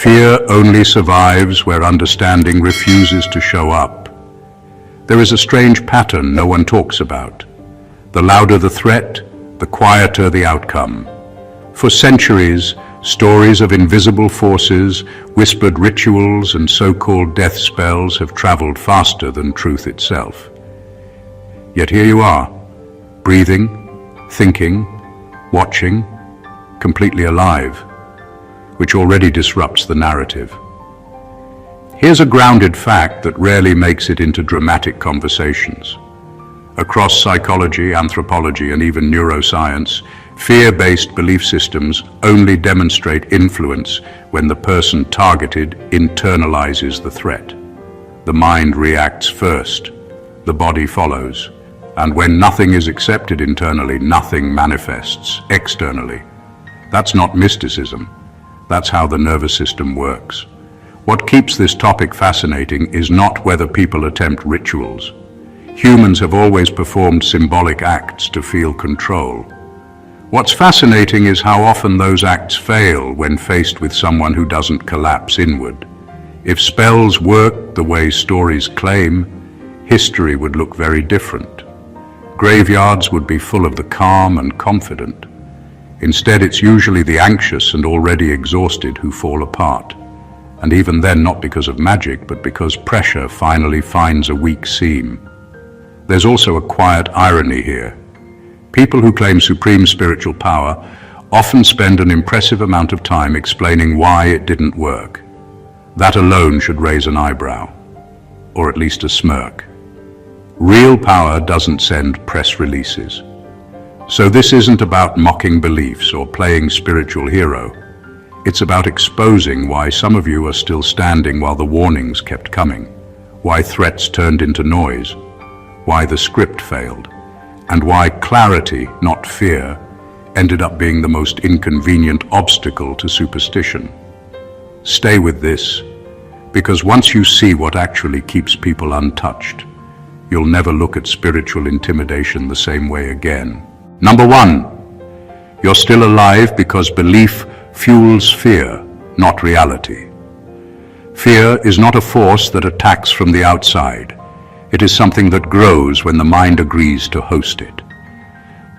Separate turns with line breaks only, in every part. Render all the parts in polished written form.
Fear only survives where understanding refuses to show up. There is a strange pattern no one talks about. The louder the threat, the quieter the outcome. For centuries, stories of invisible forces, whispered rituals, and so-called death spells have traveled faster than truth itself. Yet here you are, breathing, thinking, watching, completely alive, which already disrupts the narrative. Here's a grounded fact that rarely makes it into dramatic conversations. Across psychology, anthropology, and even neuroscience, fear-based belief systems only demonstrate influence when the person targeted internalizes the threat. The mind reacts first, the body follows, and when nothing is accepted internally, nothing manifests externally. That's not mysticism. That's how the nervous system works. What keeps this topic fascinating is not whether people attempt rituals. Humans have always performed symbolic acts to feel control. What's fascinating is how often those acts fail when faced with someone who doesn't collapse inward. If spells worked the way stories claim, history would look very different. Graveyards would be full of the calm and confident. Instead, it's usually the anxious and already exhausted who fall apart. And even then, not because of magic, but because pressure finally finds a weak seam. There's also a quiet irony here. People who claim supreme spiritual power often spend an impressive amount of time explaining why it didn't work. That alone should raise an eyebrow, or at least a smirk. Real power doesn't send press releases. So this isn't about mocking beliefs or playing spiritual hero. It's about exposing why some of you are still standing while the warnings kept coming, why threats turned into noise, why the script failed, and why clarity, not fear, ended up being the most inconvenient obstacle to superstition. Stay with this, because once you see what actually keeps people untouched, you'll never look at spiritual intimidation the same way again. Number 1, you're still alive because belief fuels fear, not reality. Fear is not a force that attacks from the outside. It is something that grows when the mind agrees to host it.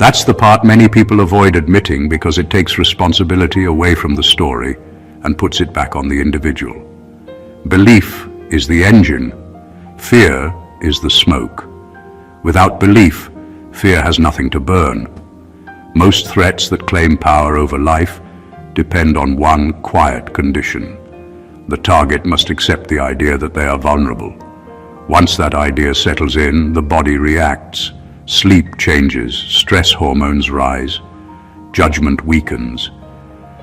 That's the part many people avoid admitting because it takes responsibility away from the story and puts it back on the individual. Belief is the engine. Fear is the smoke. Without belief, fear has nothing to burn. Most threats that claim power over life depend on one quiet condition. The target must accept the idea that they are vulnerable. Once that idea settles in, the body reacts. Sleep changes, stress hormones rise, judgment weakens.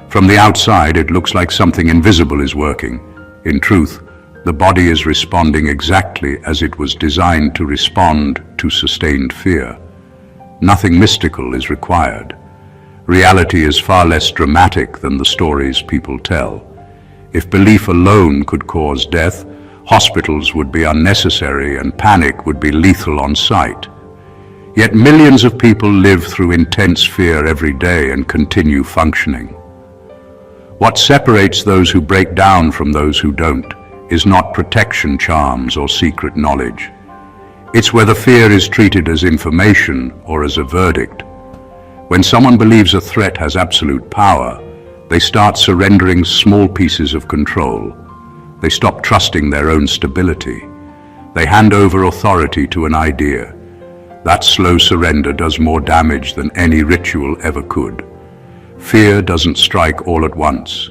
From the outside, it looks like something invisible is working. In truth, the body is responding exactly as it was designed to respond to sustained fear. Nothing mystical is required. Reality is far less dramatic than the stories people tell. If belief alone could cause death, hospitals would be unnecessary and panic would be lethal on sight. Yet millions of people live through intense fear every day and continue functioning. What separates those who break down from those who don't is not protection charms or secret knowledge. It's whether fear is treated as information or as a verdict. When someone believes a threat has absolute power, they start surrendering small pieces of control. They stop trusting their own stability. They hand over authority to an idea. That slow surrender does more damage than any ritual ever could. Fear doesn't strike all at once.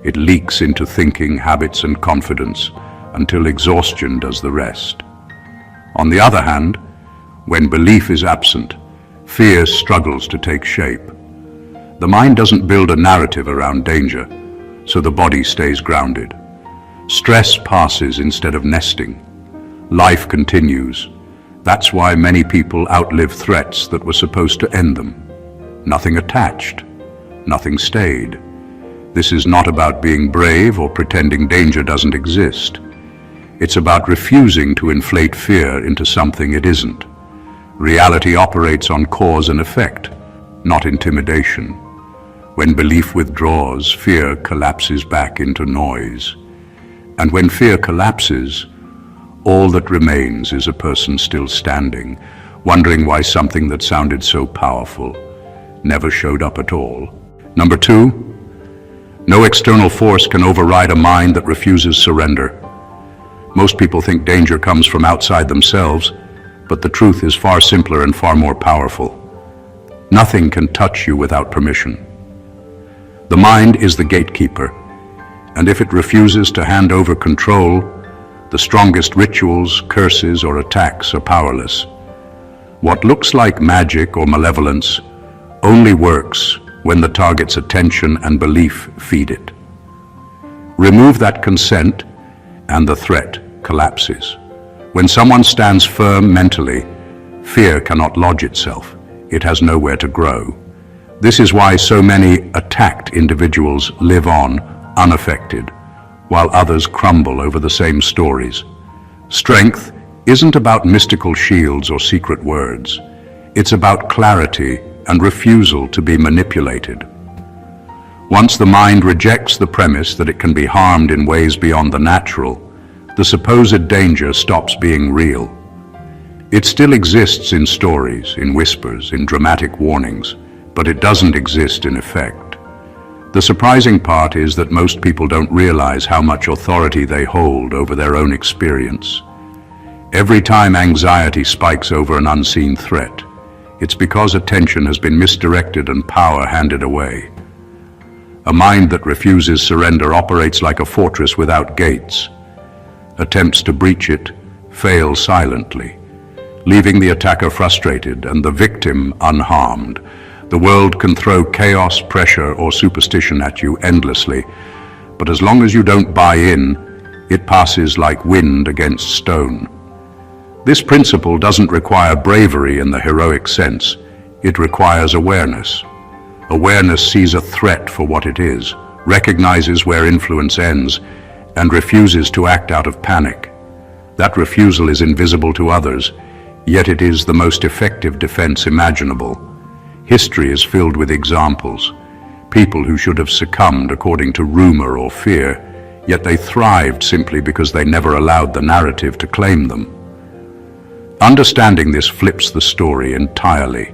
It leaks into thinking, habits, and confidence until exhaustion does the rest. On the other hand, when belief is absent, fear struggles to take shape. The mind doesn't build a narrative around danger, so the body stays grounded. Stress passes instead of nesting. Life continues. That's why many people outlive threats that were supposed to end them. Nothing attached, nothing stayed. This is not about being brave or pretending danger doesn't exist. It's about refusing to inflate fear into something it isn't. Reality operates on cause and effect, not intimidation. When belief withdraws, fear collapses back into noise. And when fear collapses, all that remains is a person still standing, wondering why something that sounded so powerful never showed up at all. Number 2, no external force can override a mind that refuses surrender. Most people think danger comes from outside themselves, but the truth is far simpler and far more powerful. Nothing can touch you without permission. The mind is the gatekeeper, and if it refuses to hand over control, the strongest rituals, curses, or attacks are powerless. What looks like magic or malevolence only works when the target's attention and belief feed it. Remove that consent, and the threat collapses. When someone stands firm mentally, fear cannot lodge itself. It has nowhere to grow. This is why so many attacked individuals live on unaffected, while others crumble over the same stories. Strength isn't about mystical shields or secret words. It's about clarity and refusal to be manipulated. Once the mind rejects the premise that it can be harmed in ways beyond the natural, the supposed danger stops being real. It still exists in stories, in whispers, in dramatic warnings, but it doesn't exist in effect. The surprising part is that most people don't realize how much authority they hold over their own experience. Every time anxiety spikes over an unseen threat, it's because attention has been misdirected and power handed away. A mind that refuses surrender operates like a fortress without gates. Attempts to breach it fail silently, leaving the attacker frustrated and the victim unharmed. The world can throw chaos, pressure, or superstition at you endlessly, but as long as you don't buy in, it passes like wind against stone. This principle doesn't require bravery in the heroic sense. It requires awareness. Awareness sees a threat for what it is, recognizes where influence ends, and refuses to act out of panic. That refusal is invisible to others, yet it is the most effective defense imaginable. History is filled with examples. People who should have succumbed according to rumor or fear, yet they thrived simply because they never allowed the narrative to claim them. Understanding this flips the story entirely.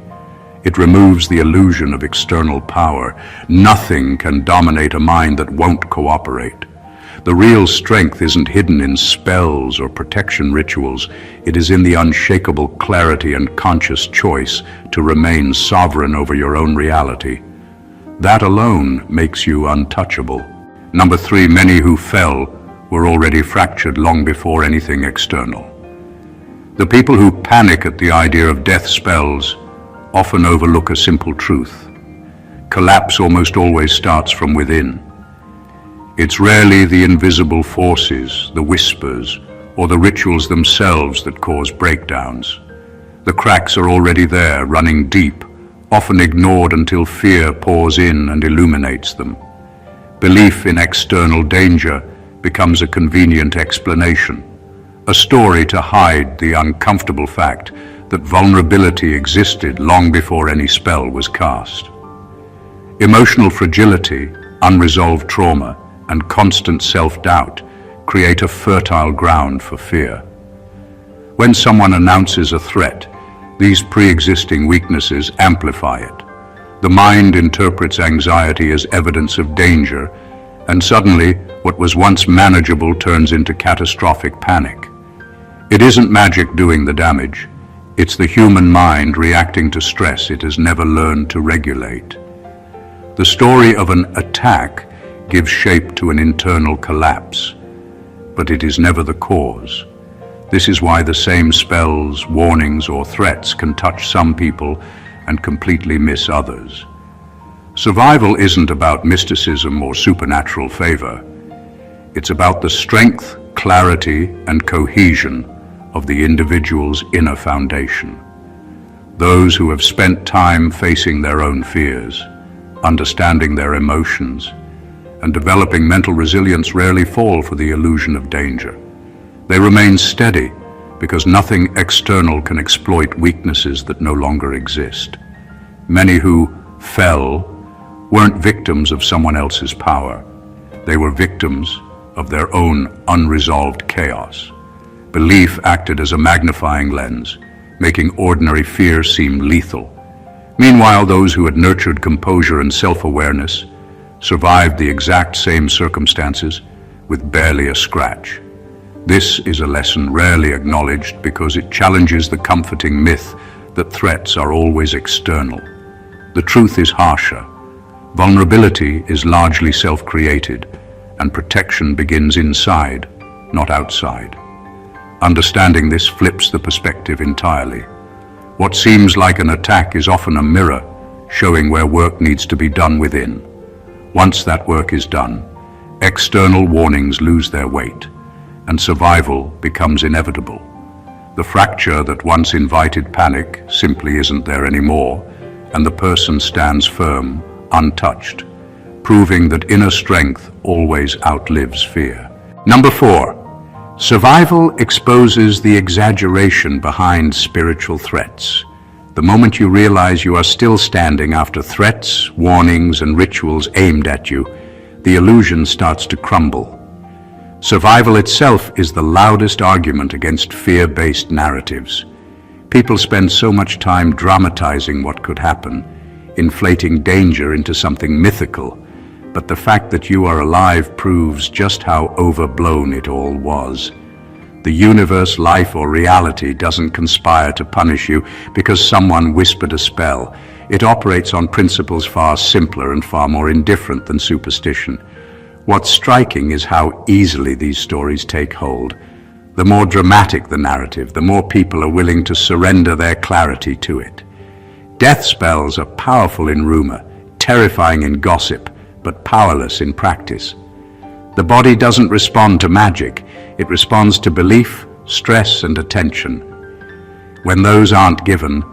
It removes the illusion of external power. Nothing can dominate a mind that won't cooperate. The real strength isn't hidden in spells or protection rituals. It is in the unshakable clarity and conscious choice to remain sovereign over your own reality. That alone makes you untouchable. Number 3, many who fell were already fractured long before anything external. The people who panic at the idea of death spells often overlook a simple truth. Collapse almost always starts from within. It's rarely the invisible forces, the whispers, or the rituals themselves that cause breakdowns. The cracks are already there, running deep, often ignored until fear pours in and illuminates them. Belief in external danger becomes a convenient explanation, a story to hide the uncomfortable fact that vulnerability existed long before any spell was cast. Emotional fragility, unresolved trauma, and constant self-doubt create a fertile ground for fear. When someone announces a threat, these pre-existing weaknesses amplify it. The mind interprets anxiety as evidence of danger, and suddenly what was once manageable turns into catastrophic panic. It isn't magic doing the damage. It's the human mind reacting to stress it has never learned to regulate. The story of an attack gives shape to an internal collapse, but it is never the cause. This is why the same spells, warnings, or threats can touch some people and completely miss others. Survival isn't about mysticism or supernatural favor. It's about the strength, clarity, and cohesion of the individual's inner foundation. Those who have spent time facing their own fears, understanding their emotions, and developing mental resilience rarely fall for the illusion of danger. They remain steady because nothing external can exploit weaknesses that no longer exist. Many who fell weren't victims of someone else's power. They were victims of their own unresolved chaos. Belief acted as a magnifying lens, making ordinary fear seem lethal. Meanwhile, those who had nurtured composure and self-awareness survived the exact same circumstances with barely a scratch. This is a lesson rarely acknowledged because it challenges the comforting myth that threats are always external. The truth is harsher. Vulnerability is largely self-created, and protection begins inside, not outside. Understanding this flips the perspective entirely. What seems like an attack is often a mirror, showing where work needs to be done within. Once that work is done, external warnings lose their weight, and survival becomes inevitable. The fracture that once invited panic simply isn't there anymore, and the person stands firm, untouched, proving that inner strength always outlives fear. Number 4, survival exposes the exaggeration behind spiritual threats. The moment you realize you are still standing after threats, warnings, and rituals aimed at you, the illusion starts to crumble. Survival itself is the loudest argument against fear-based narratives. People spend so much time dramatizing what could happen, inflating danger into something mythical, but the fact that you are alive proves just how overblown it all was. The universe, life, or reality doesn't conspire to punish you because someone whispered a spell. It operates on principles far simpler and far more indifferent than superstition. What's striking is how easily these stories take hold. The more dramatic the narrative, the more people are willing to surrender their clarity to it. Death spells are powerful in rumor, terrifying in gossip, but powerless in practice. The body doesn't respond to magic, it responds to belief, stress, and attention. When those aren't given,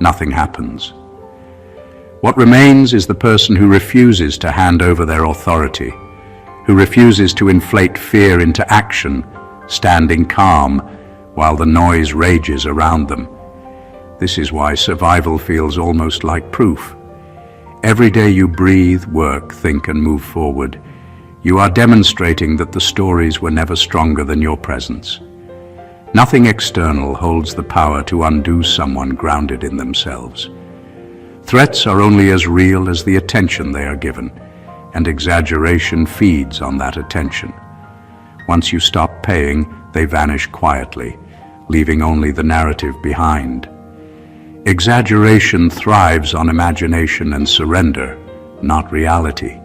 nothing happens. What remains is the person who refuses to hand over their authority, who refuses to inflate fear into action, standing calm while the noise rages around them. This is why survival feels almost like proof. Every day you breathe, work, think, and move forward, you are demonstrating that the stories were never stronger than your presence. Nothing external holds the power to undo someone grounded in themselves. Threats are only as real as the attention they are given, and exaggeration feeds on that attention. Once you stop paying, they vanish quietly, leaving only the narrative behind. Exaggeration thrives on imagination and surrender, not reality.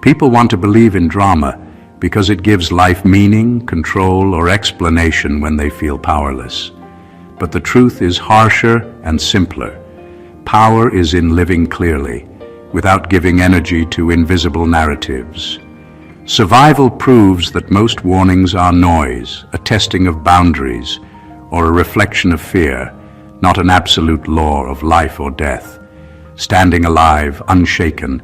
People want to believe in drama because it gives life meaning, control, or explanation when they feel powerless. But the truth is harsher and simpler. Power is in living clearly, without giving energy to invisible narratives. Survival proves that most warnings are noise, a testing of boundaries, or a reflection of fear, not an absolute law of life or death. Standing alive, unshaken,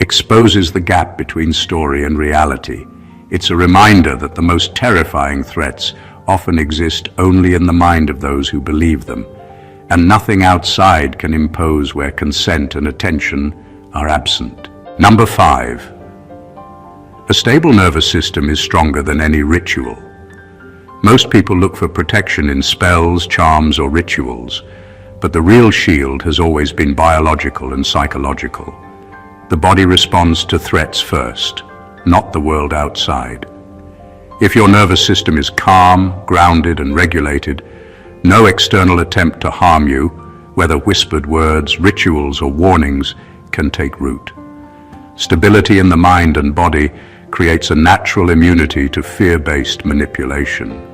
exposes the gap between story and reality. It's a reminder that the most terrifying threats often exist only in the mind of those who believe them, and nothing outside can impose where consent and attention are absent. Number 5. A stable nervous system is stronger than any ritual. Most people look for protection in spells, charms, or rituals, but the real shield has always been biological and psychological. The body responds to threats first, not the world outside. If your nervous system is calm, grounded, and regulated, no external attempt to harm you, whether whispered words, rituals, or warnings, can take root. Stability in the mind and body creates a natural immunity to fear-based manipulation.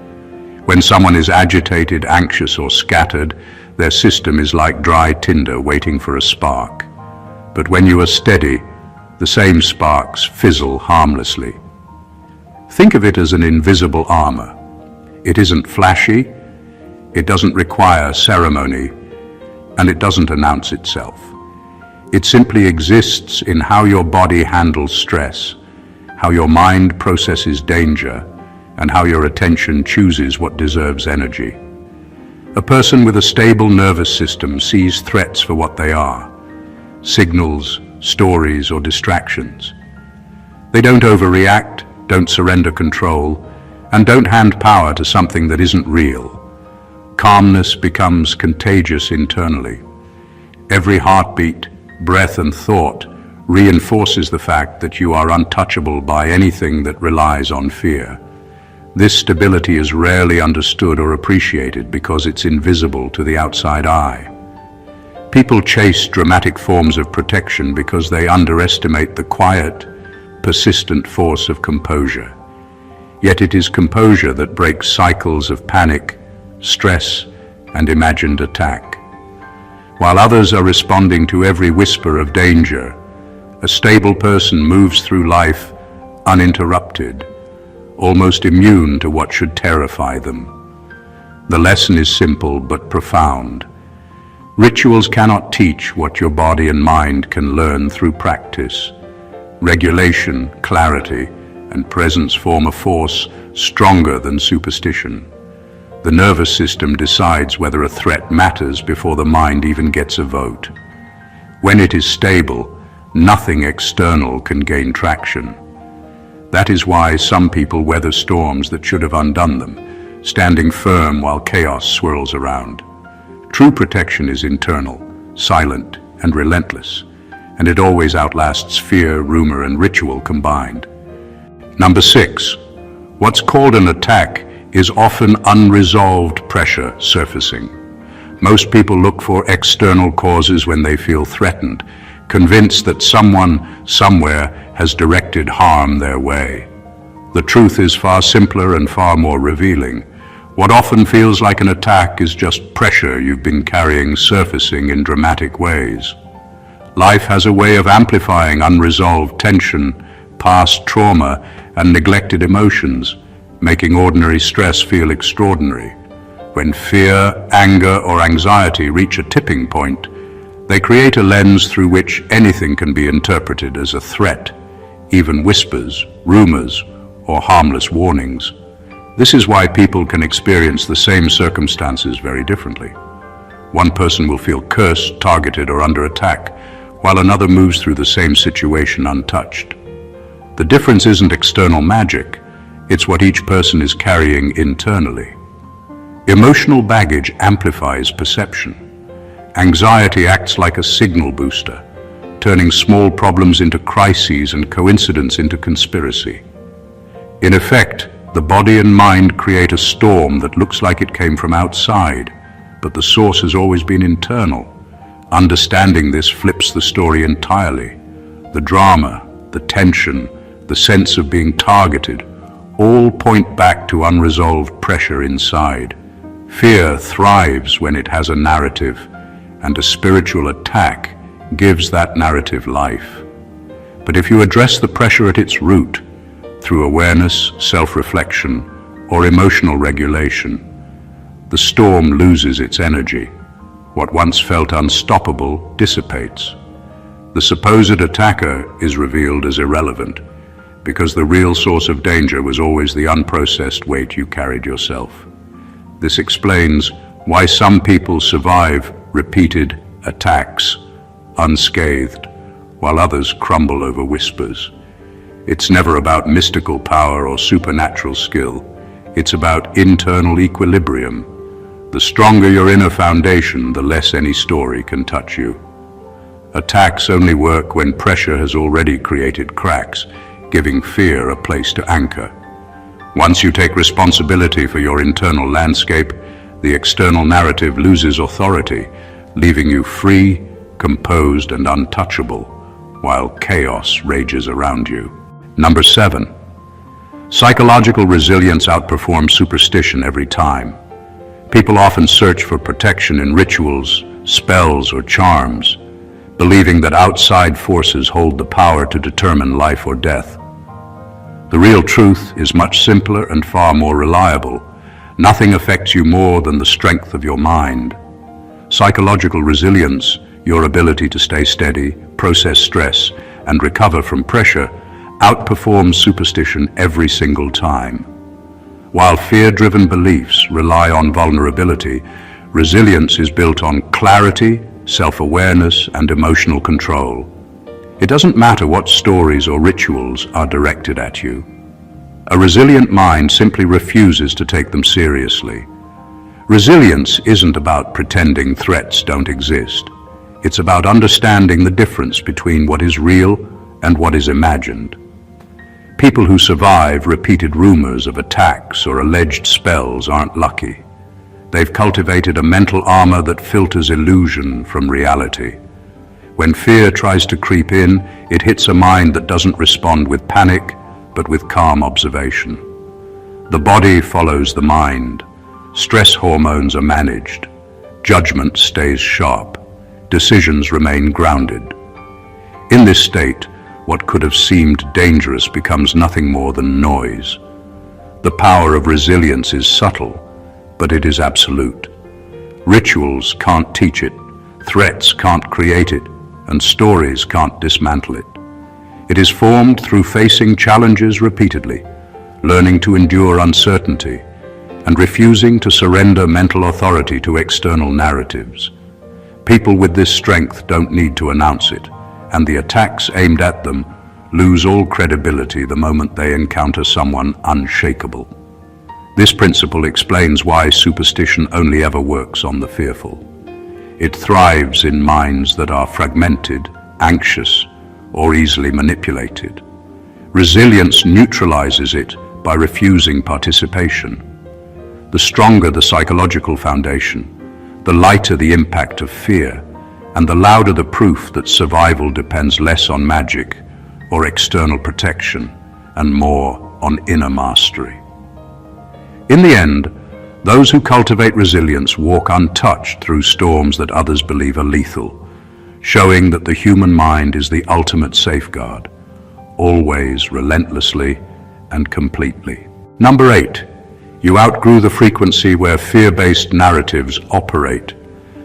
When someone is agitated, anxious, or scattered, their system is like dry tinder waiting for a spark. But when you are steady, the same sparks fizzle harmlessly. Think of it as an invisible armor. It isn't flashy, it doesn't require ceremony, and it doesn't announce itself. It simply exists in how your body handles stress, how your mind processes danger, and how your attention chooses what deserves energy. A person with a stable nervous system sees threats for what they are: signals, stories, or distractions. They don't overreact, don't surrender control, and don't hand power to something that isn't real. Calmness becomes contagious internally. Every heartbeat, breath, and thought reinforces the fact that you are untouchable by anything that relies on fear. This stability is rarely understood or appreciated because it's invisible to the outside eye. People chase dramatic forms of protection because they underestimate the quiet, persistent force of composure. Yet it is composure that breaks cycles of panic, stress, and imagined attack. While others are responding to every whisper of danger, a stable person moves through life uninterrupted, almost immune to what should terrify them. The lesson is simple but profound. Rituals cannot teach what your body and mind can learn through practice. Regulation, clarity, and presence form a force stronger than superstition. The nervous system decides whether a threat matters before the mind even gets a vote. When it is stable, nothing external can gain traction. That is why some people weather storms that should have undone them, standing firm while chaos swirls around. True protection is internal, silent, and relentless, and it always outlasts fear, rumor, and ritual combined. Number 6. What's called an attack is often unresolved pressure surfacing. Most people look for external causes when they feel threatened, convinced that someone, somewhere, has directed harm their way. The truth is far simpler and far more revealing. What often feels like an attack is just pressure you've been carrying surfacing in dramatic ways. Life has a way of amplifying unresolved tension, past trauma, and neglected emotions, making ordinary stress feel extraordinary. When fear, anger, or anxiety reach a tipping point, they create a lens through which anything can be interpreted as a threat, even whispers, rumors, or harmless warnings. This is why people can experience the same circumstances very differently. One person will feel cursed, targeted, or under attack, while another moves through the same situation untouched. The difference isn't external magic, it's what each person is carrying internally. Emotional baggage amplifies perception. Anxiety acts like a signal booster, turning small problems into crises and coincidence into conspiracy. In effect, the body and mind create a storm that looks like it came from outside, but the source has always been internal. Understanding this flips the story entirely. The drama, the tension, the sense of being targeted, all point back to unresolved pressure inside. Fear thrives when it has a narrative, and a spiritual attack gives that narrative life. But if you address the pressure at its root, through awareness, self-reflection, or emotional regulation, the storm loses its energy. What once felt unstoppable dissipates. The supposed attacker is revealed as irrelevant, because the real source of danger was always the unprocessed weight you carried yourself. This explains why some people survive repeated attacks unscathed, while others crumble over whispers. It's never about mystical power or supernatural skill. It's about internal equilibrium. The stronger your inner foundation, the less any story can touch you. Attacks only work when pressure has already created cracks, giving fear a place to anchor. Once you take responsibility for your internal landscape, the external narrative loses authority, leaving you free, composed, and untouchable, while chaos rages around you. Number 7. Psychological resilience outperforms superstition every time. People often search for protection in rituals, spells, or charms, believing that outside forces hold the power to determine life or death. The real truth is much simpler and far more reliable. Nothing affects you more than the strength of your mind. Psychological resilience, your ability to stay steady, process stress, and recover from pressure, outperforms superstition every single time. While fear-driven beliefs rely on vulnerability, resilience is built on clarity, self-awareness, and emotional control. It doesn't matter what stories or rituals are directed at you. A resilient mind simply refuses to take them seriously. Resilience isn't about pretending threats don't exist. It's about understanding the difference between what is real and what is imagined. People who survive repeated rumors of attacks or alleged spells aren't lucky. They've cultivated a mental armor that filters illusion from reality. When fear tries to creep in, it hits a mind that doesn't respond with panic, but with calm observation. The body follows the mind. Stress hormones are managed. Judgment stays sharp. Decisions remain grounded. In this state, what could have seemed dangerous becomes nothing more than noise. The power of resilience is subtle, but it is absolute. Rituals can't teach it, threats can't create it, and stories can't dismantle it. It is formed through facing challenges repeatedly, learning to endure uncertainty, and refusing to surrender mental authority to external narratives. People with this strength don't need to announce it, and the attacks aimed at them lose all credibility the moment they encounter someone unshakable. This principle explains why superstition only ever works on the fearful. It thrives in minds that are fragmented, anxious, or easily manipulated. Resilience neutralizes it by refusing participation. The stronger the psychological foundation, the lighter the impact of fear, and the louder the proof that survival depends less on magic or external protection and more on inner mastery. In the end, those who cultivate resilience walk untouched through storms that others believe are lethal, showing that the human mind is the ultimate safeguard, always, relentlessly, and completely. Number 8. You outgrew the frequency where fear-based narratives operate.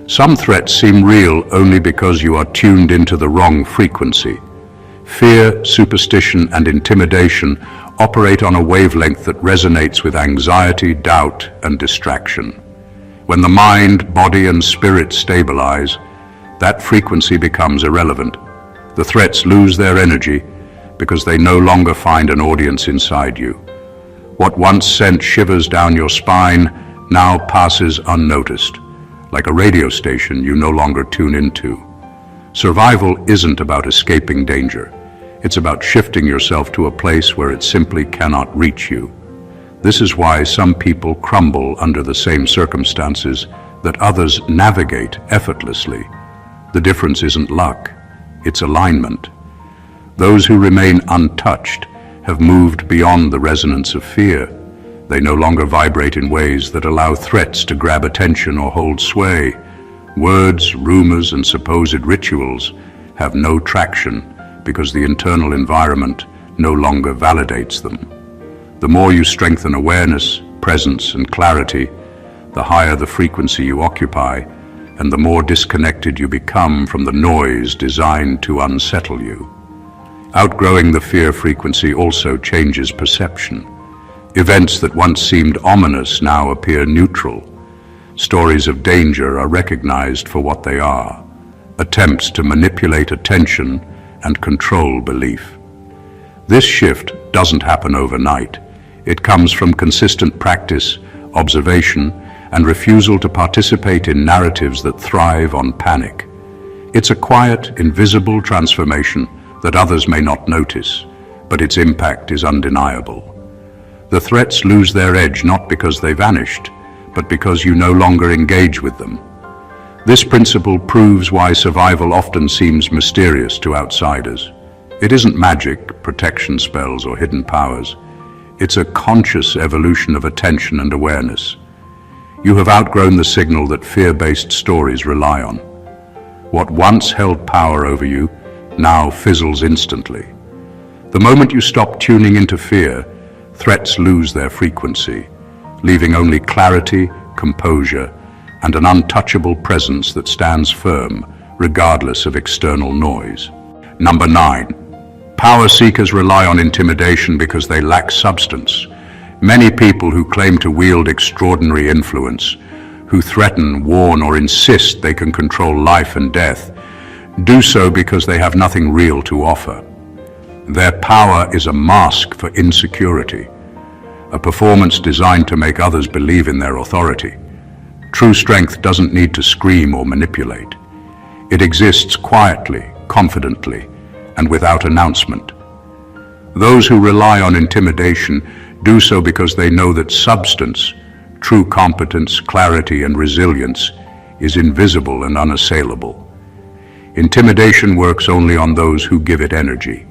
Some threats seem real only because you are tuned into the wrong frequency. Fear, superstition, and intimidation operate on a wavelength that resonates with anxiety, doubt, and distraction. When the mind, body, and spirit stabilize, that frequency becomes irrelevant. The threats lose their energy because they no longer find an audience inside you. What once sent shivers down your spine now passes unnoticed, like a radio station you no longer tune into. Survival isn't about escaping danger. It's about shifting yourself to a place where it simply cannot reach you. This is why some people crumble under the same circumstances that others navigate effortlessly. The difference isn't luck, it's alignment. Those who remain untouched have moved beyond the resonance of fear. They no longer vibrate in ways that allow threats to grab attention or hold sway. Words, rumors, and supposed rituals have no traction because the internal environment no longer validates them. The more you strengthen awareness, presence, and clarity, the higher the frequency you occupy, and the more disconnected you become from the noise designed to unsettle you. Outgrowing the fear frequency also changes perception. Events that once seemed ominous now appear neutral. Stories of danger are recognized for what they are, attempts to manipulate attention and control belief. This shift doesn't happen overnight. It comes from consistent practice, observation, and refusal to participate in narratives that thrive on panic. It's a quiet, invisible transformation that others may not notice, but its impact is undeniable. The threats lose their edge not because they vanished, but because you no longer engage with them. This principle proves why survival often seems mysterious to outsiders. It isn't magic, protection spells, or hidden powers. It's a conscious evolution of attention and awareness. You have outgrown the signal that fear-based stories rely on. What once held power over you now fizzles instantly. The moment you stop tuning into fear, threats lose their frequency, leaving only clarity, composure, and an untouchable presence that stands firm, regardless of external noise. Number 9. Power seekers rely on intimidation because they lack substance. Many people who claim to wield extraordinary influence, who threaten, warn, or insist they can control life and death, do so because they have nothing real to offer. Their power is a mask for insecurity, a performance designed to make others believe in their authority. True strength doesn't need to scream or manipulate. It exists quietly, confidently, and without announcement. Those who rely on intimidation do so because they know that substance, true competence, clarity, and resilience is invisible and unassailable. Intimidation works only on those who give it energy.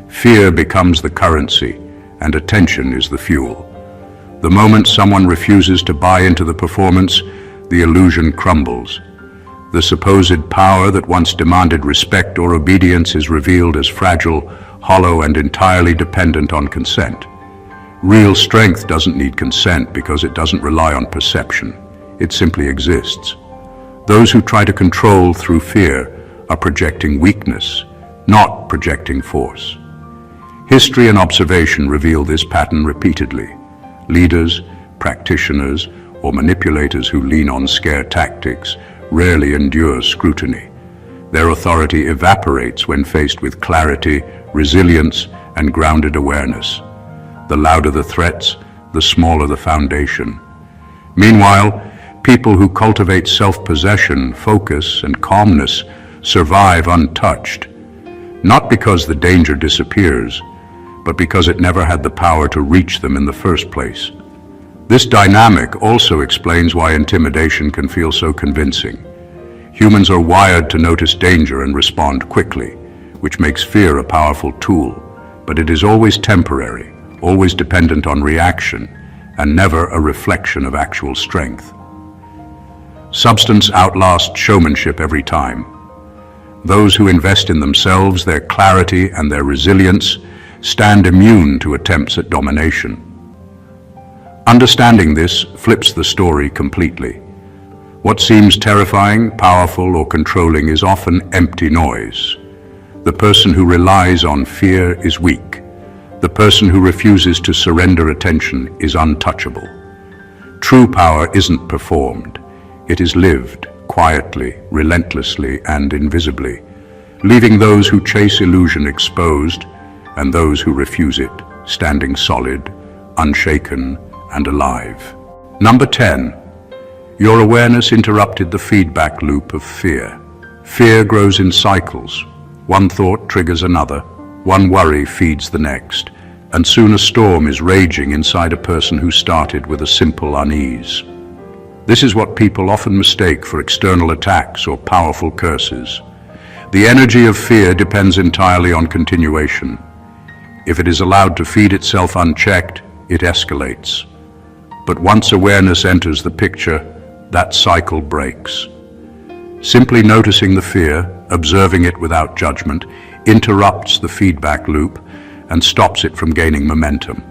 Fear becomes the currency, and attention is the fuel. The moment someone refuses to buy into the performance, the illusion crumbles. The supposed power that once demanded respect or obedience is revealed as fragile, hollow, and entirely dependent on consent. Real strength doesn't need consent because it doesn't rely on perception. It simply exists. Those who try to control through fear are projecting weakness, not projecting force. History and observation reveal this pattern repeatedly. Leaders, practitioners, or manipulators who lean on scare tactics rarely endure scrutiny. Their authority evaporates when faced with clarity, resilience, and grounded awareness. The louder the threats, the smaller the foundation. Meanwhile, people who cultivate self-possession, focus, and calmness survive untouched, not because the danger disappears, but because it never had the power to reach them in the first place. This dynamic also explains why intimidation can feel so convincing. Humans are wired to notice danger and respond quickly, which makes fear a powerful tool, but it is always temporary, always dependent on reaction, and never a reflection of actual strength. Substance outlasts showmanship every time. Those who invest in themselves, their clarity, and their resilience stand immune to attempts at domination. Understanding this flips the story completely. What seems terrifying, powerful, or controlling is often empty noise. The person who relies on fear is weak. The person who refuses to surrender attention is untouchable. True power isn't performed. It is lived, quietly, relentlessly, and invisibly, leaving those who chase illusion exposed and those who refuse it standing solid, unshaken, and alive. Number 10. Your awareness interrupted the feedback loop of fear. Fear grows in cycles. One thought triggers another, one worry feeds the next, and soon a storm is raging inside a person who started with a simple unease. This is what people often mistake for external attacks or powerful curses. The energy of fear depends entirely on continuation. If it is allowed to feed itself unchecked, it escalates. But once awareness enters the picture, that cycle breaks. Simply noticing the fear, observing it without judgment, interrupts the feedback loop and stops it from gaining momentum.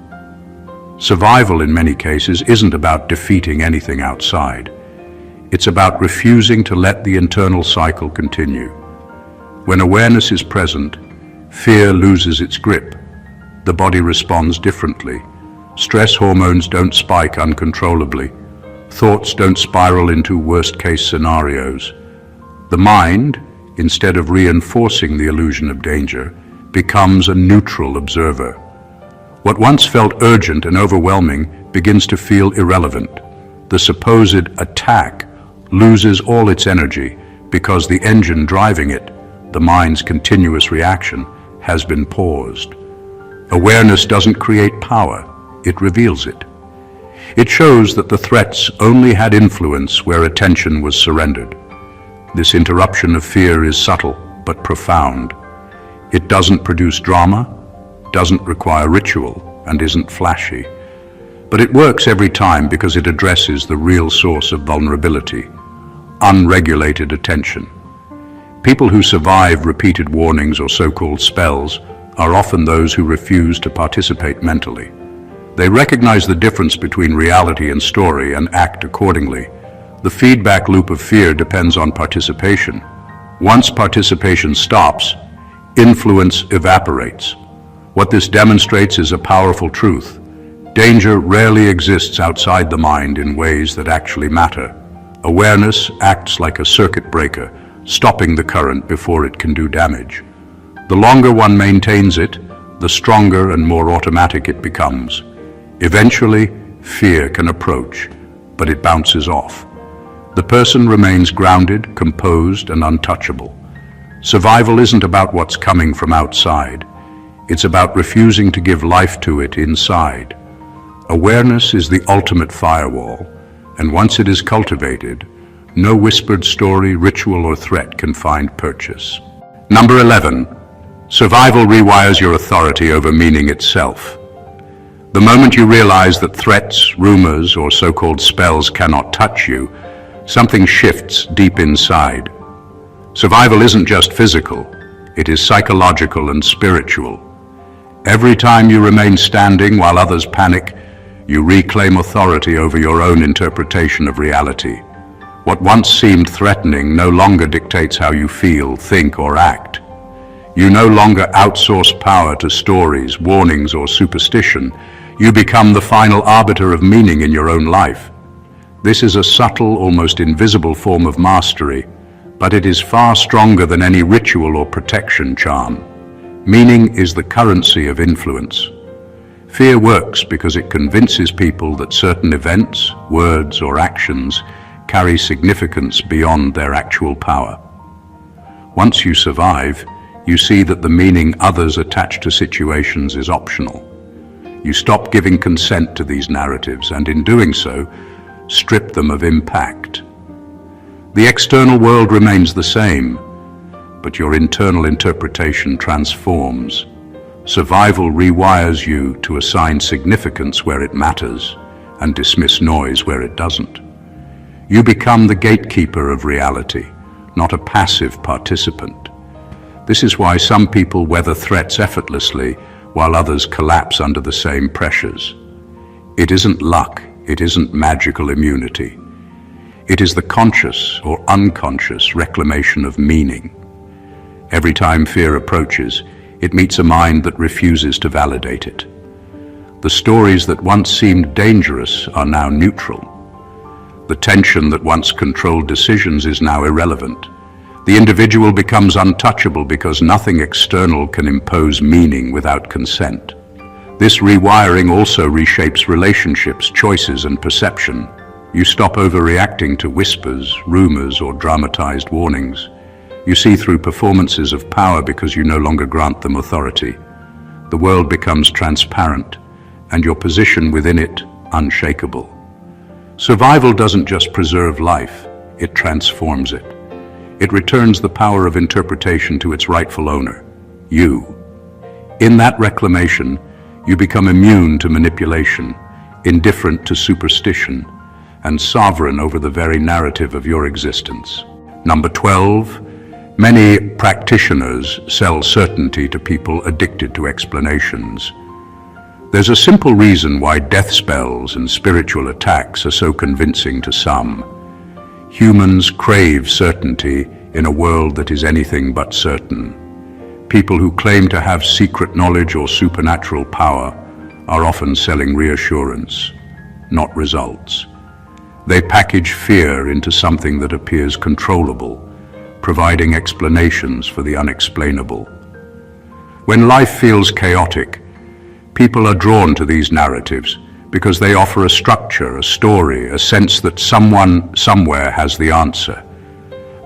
Survival in many cases isn't about defeating anything outside. It's about refusing to let the internal cycle continue. When awareness is present, fear loses its grip. The body responds differently. Stress hormones don't spike uncontrollably. Thoughts don't spiral into worst-case scenarios. The mind, instead of reinforcing the illusion of danger, becomes a neutral observer. What once felt urgent and overwhelming begins to feel irrelevant. The supposed attack loses all its energy because the engine driving it, the mind's continuous reaction, has been paused. Awareness doesn't create power, it reveals it. It shows that the threats only had influence where attention was surrendered. This interruption of fear is subtle but profound. It doesn't produce drama, doesn't require ritual, and isn't flashy. But it works every time because it addresses the real source of vulnerability: unregulated attention. People who survive repeated warnings or so-called spells are often those who refuse to participate mentally. They recognize the difference between reality and story and act accordingly. The feedback loop of fear depends on participation. Once participation stops, influence evaporates. What this demonstrates is a powerful truth. Danger rarely exists outside the mind in ways that actually matter. Awareness acts like a circuit breaker, stopping the current before it can do damage. The longer one maintains it, the stronger and more automatic it becomes. Eventually, fear can approach, but it bounces off. The person remains grounded, composed, and untouchable. Survival isn't about what's coming from outside. It's about refusing to give life to it inside. Awareness is the ultimate firewall, and once it is cultivated, no whispered story, ritual, or threat can find purchase. Number 11. Survival rewires your authority over meaning itself. The moment you realize that threats, rumors, or so-called spells cannot touch you, something shifts deep inside. Survival isn't just physical, it is psychological and spiritual. Every time you remain standing while others panic, you reclaim authority over your own interpretation of reality. What once seemed threatening no longer dictates how you feel, think, or act. You no longer outsource power to stories, warnings, or superstition. You become the final arbiter of meaning in your own life. This is a subtle, almost invisible form of mastery, but it is far stronger than any ritual or protection charm. Meaning is the currency of influence. Fear works because it convinces people that certain events, words, or actions carry significance beyond their actual power. Once you survive, you see that the meaning others attach to situations is optional. You stop giving consent to these narratives, and in doing so, strip them of impact. The external world remains the same, but your internal interpretation transforms. Survival rewires you to assign significance where it matters and dismiss noise where it doesn't. You become the gatekeeper of reality, not a passive participant. This is why some people weather threats effortlessly while others collapse under the same pressures. It isn't luck, it isn't magical immunity. It is the conscious or unconscious reclamation of meaning. Every time fear approaches, it meets a mind that refuses to validate it. The stories that once seemed dangerous are now neutral. The tension that once controlled decisions is now irrelevant. The individual becomes untouchable because nothing external can impose meaning without consent. This rewiring also reshapes relationships, choices, and perception. You stop overreacting to whispers, rumors, or dramatized warnings. You see through performances of power because you no longer grant them authority. The world becomes transparent, and your position within it unshakable. Survival doesn't just preserve life, it transforms it. It returns the power of interpretation to its rightful owner, you. In that reclamation, you become immune to manipulation, indifferent to superstition, and sovereign over the very narrative of your existence. Number 12. Many practitioners sell certainty to people addicted to explanations. There's a simple reason why death spells and spiritual attacks are so convincing to some. Humans crave certainty in a world that is anything but certain. People who claim to have secret knowledge or supernatural power are often selling reassurance, not results. They package fear into something that appears controllable, providing explanations for the unexplainable. When life feels chaotic, people are drawn to these narratives because they offer a structure, a story, a sense that someone, somewhere has the answer.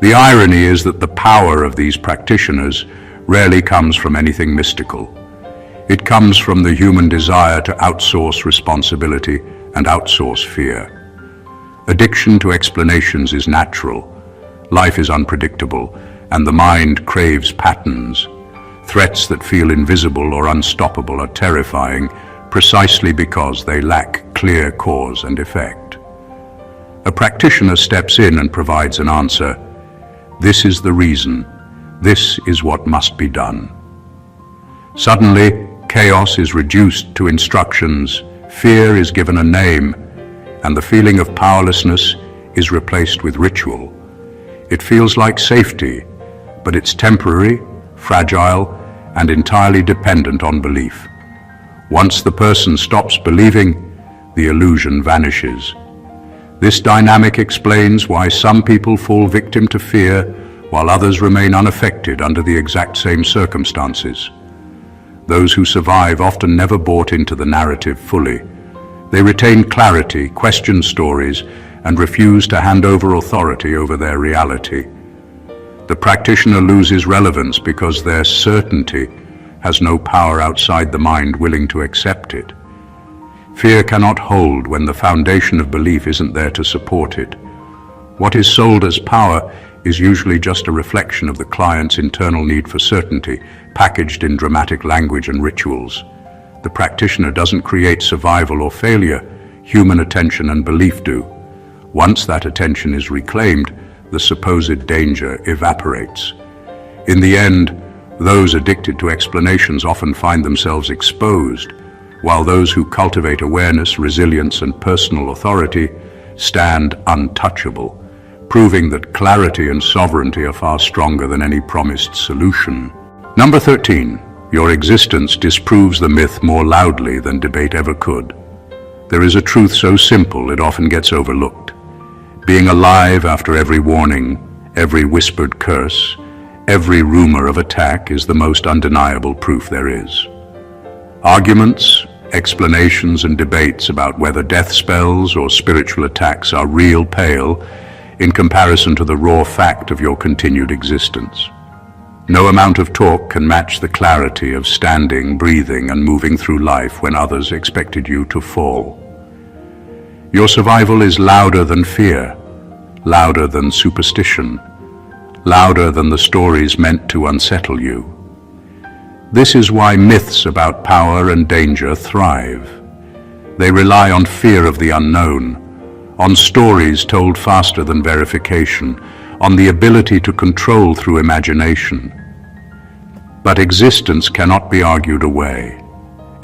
The irony is that the power of these practitioners rarely comes from anything mystical. It comes from the human desire to outsource responsibility and outsource fear. Addiction to explanations is natural. Life is unpredictable, and the mind craves patterns. Threats that feel invisible or unstoppable are terrifying precisely because they lack clear cause and effect. A practitioner steps in and provides an answer. This is the reason. This is what must be done. Suddenly, chaos is reduced to instructions, fear is given a name, and the feeling of powerlessness is replaced with ritual. It feels like safety, but it's temporary, fragile, and entirely dependent on belief. Once the person stops believing, the illusion vanishes. This dynamic explains why some people fall victim to fear while others remain unaffected under the exact same circumstances. Those who survive often never bought into the narrative fully. They retain clarity, question stories, and refuse to hand over authority over their reality. The practitioner loses relevance because their certainty has no power outside the mind willing to accept it. Fear cannot hold when the foundation of belief isn't there to support it. What is sold as power is usually just a reflection of the client's internal need for certainty, packaged in dramatic language and rituals. The practitioner doesn't create survival or failure, human attention and belief do. Once that attention is reclaimed, the supposed danger evaporates. In the end, those addicted to explanations often find themselves exposed, while those who cultivate awareness, resilience, and personal authority stand untouchable, proving that clarity and sovereignty are far stronger than any promised solution. Number 13. Your existence disproves the myth more loudly than debate ever could. There is a truth so simple it often gets overlooked. Being alive after every warning, every whispered curse, every rumor of attack is the most undeniable proof there is. Arguments, explanations, and debates about whether death spells or spiritual attacks are real pale in comparison to the raw fact of your continued existence. No amount of talk can match the clarity of standing, breathing, and moving through life when others expected you to fall. Your survival is louder than fear, louder than superstition, louder than the stories meant to unsettle you. This is why myths about power and danger thrive. They rely on fear of the unknown, on stories told faster than verification, on the ability to control through imagination. But existence cannot be argued away.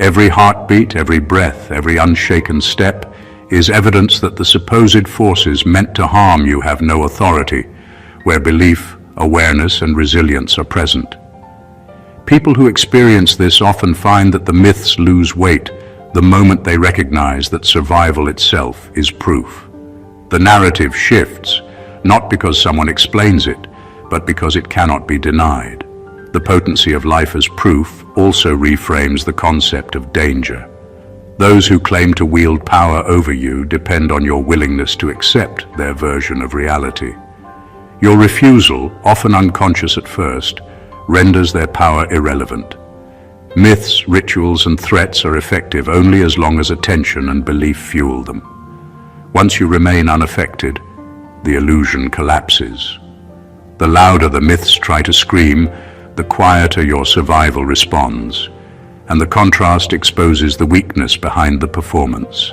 Every heartbeat, every breath, every unshaken step is evidence that the supposed forces meant to harm you have no authority, where belief, awareness, and resilience are present. People who experience this often find that the myths lose weight the moment they recognize that survival itself is proof. The narrative shifts, not because someone explains it, but because it cannot be denied. The potency of life as proof also reframes the concept of danger. Those who claim to wield power over you depend on your willingness to accept their version of reality. Your refusal, often unconscious at first, renders their power irrelevant. Myths, rituals, and threats are effective only as long as attention and belief fuel them. Once you remain unaffected, the illusion collapses. The louder the myths try to scream, the quieter your survival responds, and the contrast exposes the weakness behind the performance.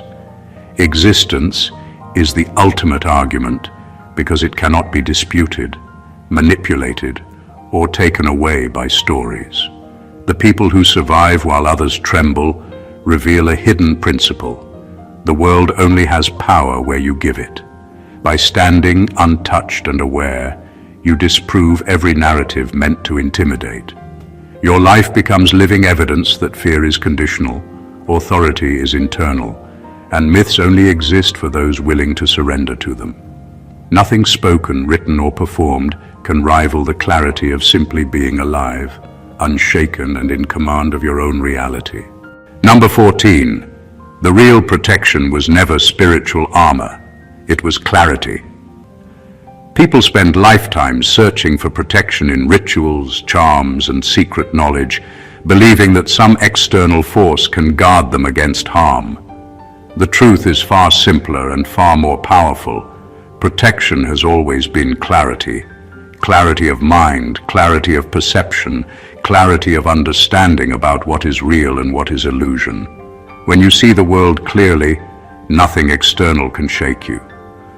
Existence is the ultimate argument because it cannot be disputed, manipulated, or taken away by stories. The people who survive while others tremble reveal a hidden principle. The world only has power where you give it. By standing untouched and aware, you disprove every narrative meant to intimidate. Your life becomes living evidence that fear is conditional, authority is internal, and myths only exist for those willing to surrender to them. Nothing spoken, written, or performed can rival the clarity of simply being alive, unshaken and in command of your own reality. Number 14. The real protection was never spiritual armor, it was clarity. People spend lifetimes searching for protection in rituals, charms, and secret knowledge, believing that some external force can guard them against harm. The truth is far simpler and far more powerful. Protection has always been clarity. Clarity of mind, clarity of perception, clarity of understanding about what is real and what is illusion. When you see the world clearly, nothing external can shake you.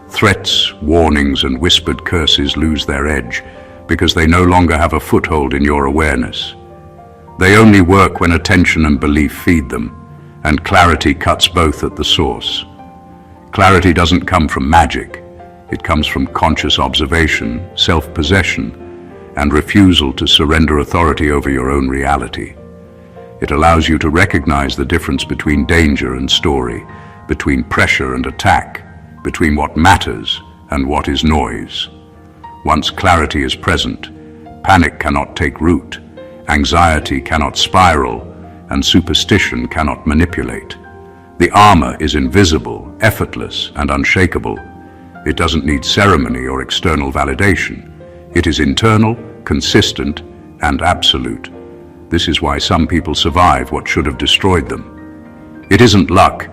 Threats, warnings, and whispered curses lose their edge because they no longer have a foothold in your awareness. They only work when attention and belief feed them, and clarity cuts both at the source. Clarity doesn't come from magic. It comes from conscious observation, self-possession, and refusal to surrender authority over your own reality. It allows you to recognize the difference between danger and story, between pressure and attack, between what matters and what is noise. Once clarity is present, panic cannot take root, anxiety cannot spiral, and superstition cannot manipulate. The armor is invisible, effortless, and unshakable. It doesn't need ceremony or external validation. It is internal, consistent, and absolute. This is why some people survive what should have destroyed them. It isn't luck,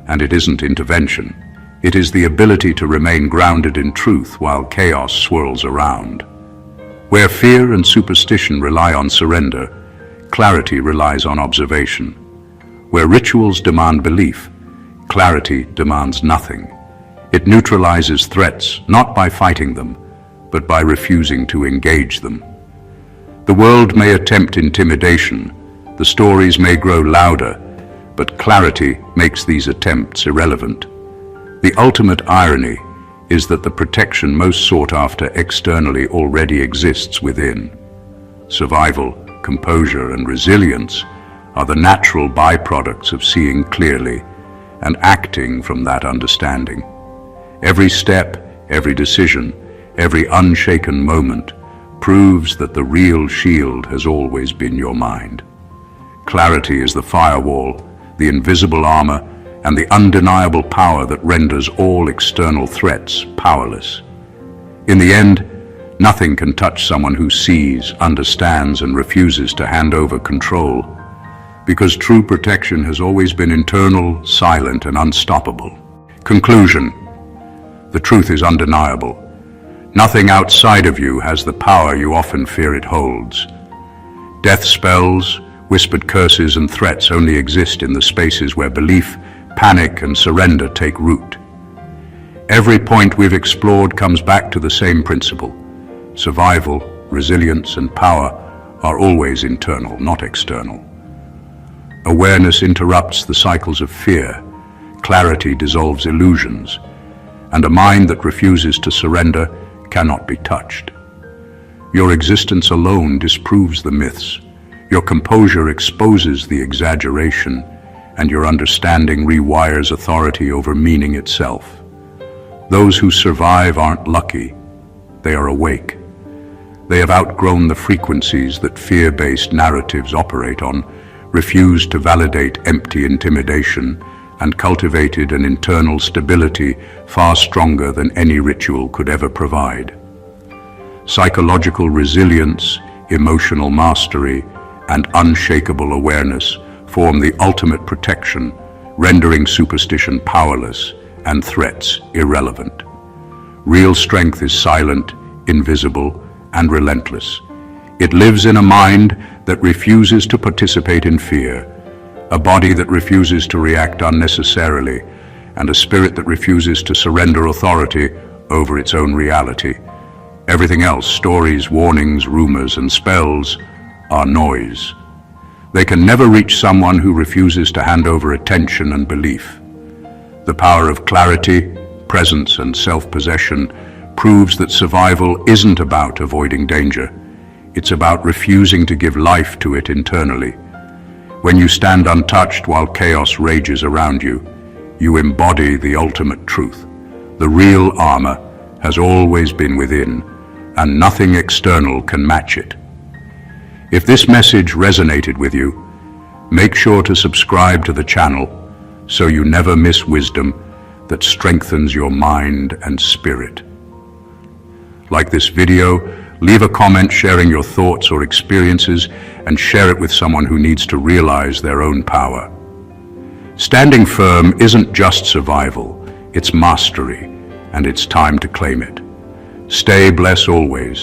and it isn't intervention. It is the ability to remain grounded in truth while chaos swirls around. Where fear and superstition rely on surrender, clarity relies on observation. Where rituals demand belief, clarity demands nothing. It neutralizes threats not by fighting them, but by refusing to engage them. The world may attempt intimidation, the stories may grow louder, but clarity makes these attempts irrelevant. The ultimate irony is that the protection most sought after externally already exists within. Survival, composure, and resilience are the natural byproducts of seeing clearly and acting from that understanding. Every step, every decision, every unshaken moment proves that the real shield has always been your mind. Clarity is the firewall, the invisible armor, and the undeniable power that renders all external threats powerless. In the end, nothing can touch someone who sees, understands, and refuses to hand over control, because true protection has always been internal, silent, and unstoppable. Conclusion: the truth is undeniable. Nothing outside of you has the power you often fear it holds. Death spells, whispered curses, and threats only exist in the spaces where belief, panic, and surrender take root. Every point we've explored comes back to the same principle. Survival, resilience, and power are always internal, not external. Awareness interrupts the cycles of fear. Clarity dissolves illusions. And a mind that refuses to surrender cannot be touched. Your existence alone disproves the myths. Your composure exposes the exaggeration, and your understanding rewires authority over meaning itself. Those who survive aren't lucky, they are awake. They have outgrown the frequencies that fear-based narratives operate on, refused to validate empty intimidation, and cultivated an internal stability far stronger than any ritual could ever provide. Psychological resilience, emotional mastery, and unshakable awareness form the ultimate protection, rendering superstition powerless and threats irrelevant. Real strength is silent, invisible, and relentless. It lives in a mind that refuses to participate in fear, a body that refuses to react unnecessarily, and a spirit that refuses to surrender authority over its own reality. Everything else, stories, warnings, rumors, and spells, are noise. They can never reach someone who refuses to hand over attention and belief. The power of clarity, presence, and self-possession proves that survival isn't about avoiding danger. It's about refusing to give life to it internally. When you stand untouched while chaos rages around you, you embody the ultimate truth. The real armor has always been within, and nothing external can match it. If this message resonated with you, make sure to subscribe to the channel so you never miss wisdom that strengthens your mind and spirit. Like this video, leave a comment sharing your thoughts or experiences and share it with someone who needs to realize their own power. Standing firm isn't just survival, it's mastery, and it's time to claim it. Stay blessed always,